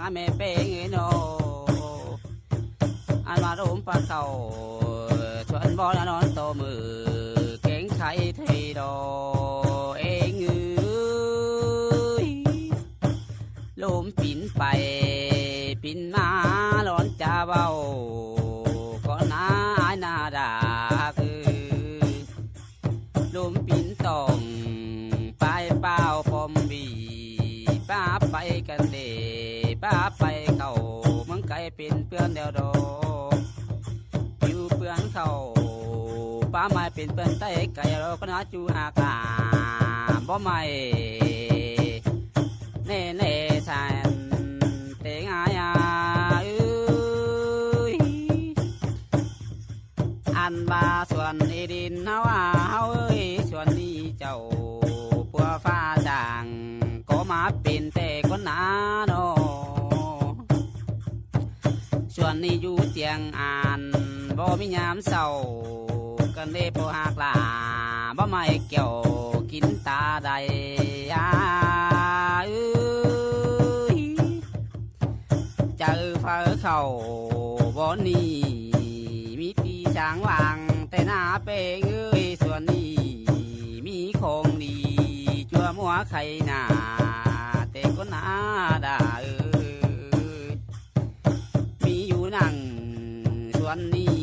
หาแม่เป้งโนอันมารุมปลาเก่าชวนบ่อนอนโตมือเก่งไข่ไทยดอเองลุมปิ่นไปปิ่นมาร้อนจะเบาก็น่าหน้าด่าคือลุมปิ่นตองไปเป้าปอมบีป้าไปกันเดป้าไปเข้ามึงไก่เป็นเพื่อนเดียวดอกอยู่เพื่อนเข้าป้าไม่เป็นเพื่อนไต้ไก่เราก็น่าจูหากาบ่ไม่เน่เน่สันเตงอายอันบาส่วนอีดินเฮาเฮาส่วนนี้เจ้าปัวฟ้าจางก็มาเป็นแต่คนหนาโนส่วนนี้อยู่เจียงอ่านบ่มียามเศร้ากันเด้พอหักลาบ่ไม่เกี่ยวกินตาใดเจอฟ้าเข้าบ่นี้มีปีช้างวางแต่หน้าเป้งส่วนนี้มีของดีจัวมัวไข่หน้าแต่ก็น่าด่ามีอยู่นั่งส่วนนี้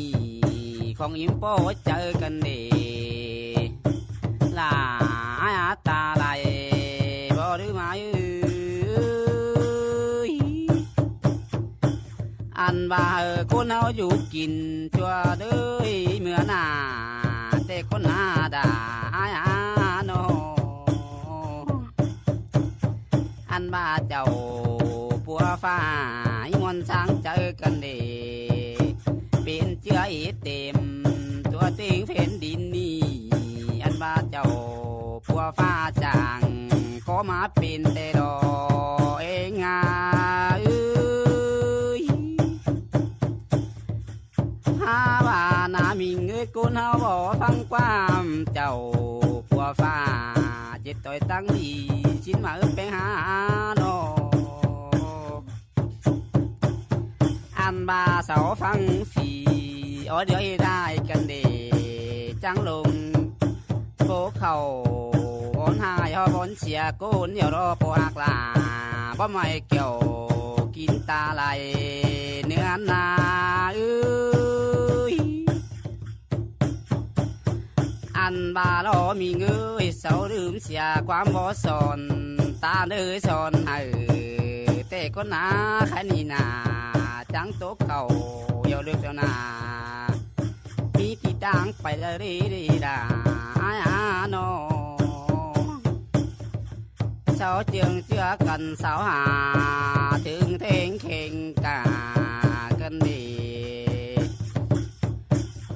ของยิ้มโป้เจอกันเดลาตาไหลบ่หรือมาอันบ่าคนเฮาอยู่กินชัวเด้ยเมื่อหน้าแต่คนหน้าด่าโนอันบ่าเจ้าปัวฟ้ามวนช้างเจอกันเดเป็นเจือเต็มตัวเต็งแผ่นดินนี่อันบ่าเจ้าปัวฟ้าจางก็มาเป็นแต่ดอเองว่านามิงกุนเฮาบ่ฟังความเจ้าปัวฟ้าจิตต่อยตั้งดีชิ้นมาไปหาโนอันบาเสาฟังสีเดี๋ยวได้กันเดจังลงโบเข่าบนหายบนเสียกุนเดี๋ยวรอปหักลาบ่ไม่เกี่ยวกินตาไหลเนื้อนาอันบาลอมีเงยเสาลืมเสียความบ่สอนตาเนื้อสอนแต่ก็นาแค่นี้นาจังโตเขาเยาเลือกเจ้านามีที่ดังไปเลยดีดาโนเสาเจืองเจือกันเสาหาถึงเทงเข่งกากันดี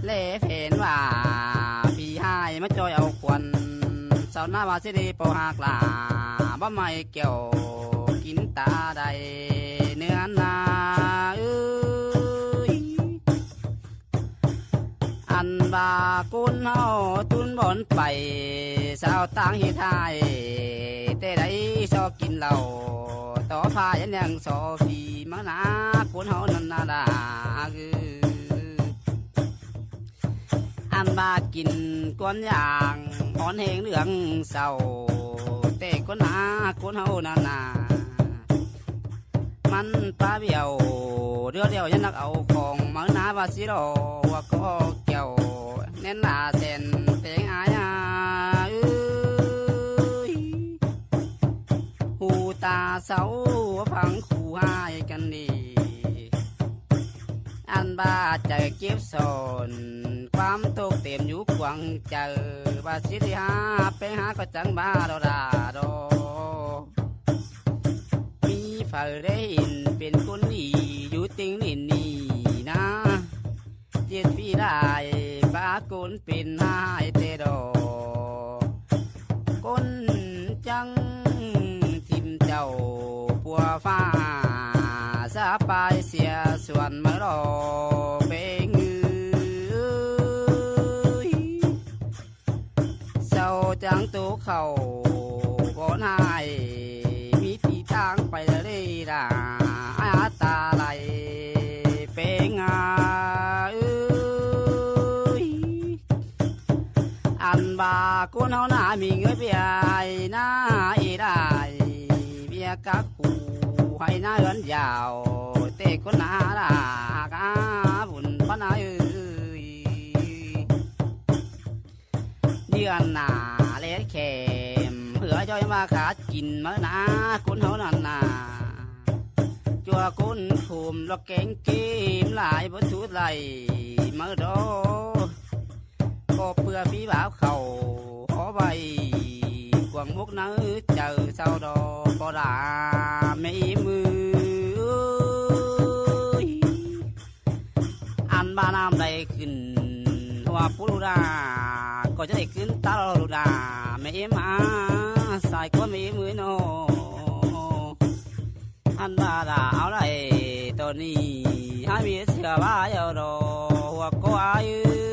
เล่เพนว่ามาจอยเอาควันเสาหน้าว่าสิดีปอหักลาบ่ไม่เกี่ยวกินตาใดเนื้อนาอันบากุนเฮาตุนบอนไปสาวต่างเฮทายแต่ได้ชอบกินเหล้าต่อพายันยังสอฟีมานากุนเฮานั่นนาดาอันบากินก้อนอย่างอ่อนแหงเหลืองเศร้าแต่คนหนาคนเฮานามันปลาเบี้ยวเดียวยันนักเอาของมาหน้าว่าสิรอว่าก็เกี่ยวแน่นหนาเส้นเตงหูตาเสาฟังคู่หายกันดีอันบาใจเก็บสนความตกเต็มอยู่ขวางเจอบาสิริหาไปหาก็จังบาดามีฝ่ายได้หินเป็นคนดีอยู่ติงนินนี่นะเจ็ดปีได้บาคนเป็นหายเตดอคนจังทิมเจ้าปัวฟ้าสาปายเสียส่วนมารอเป็นจังตัวเขาบ่นหายมีที่ทางไปเลยด่า อันบากุนเฮาหน้ามีเงยเปียหน้าอีได้เบียกักหูให้หน้าเอินยาวเตะคนหน้าด่ากาบุญปนาเอ้ยเดือนหน้าเล็ดเข็มเผื่อจอยมาขาดกินมาหน้ากุนเฮานั่นนาจัวกุนคุมลอกเก่งกิมหลายบนชุดไหลมาโดก็เพื่อพี่บ่าวเขาขอใบกวางมุกนื้อเจอเศร้าดอกปอดาไม่มืออันบ้านน้ำได้ขึ้นว่าปุรุดาก็จะได้ขึ้นตาลูดาไม่มาใส่ก็ไม่มือโนอันบ้าดาเอาไรตอนนี้ให้มีเสือบ้าเยาดอกหัวก็อายุ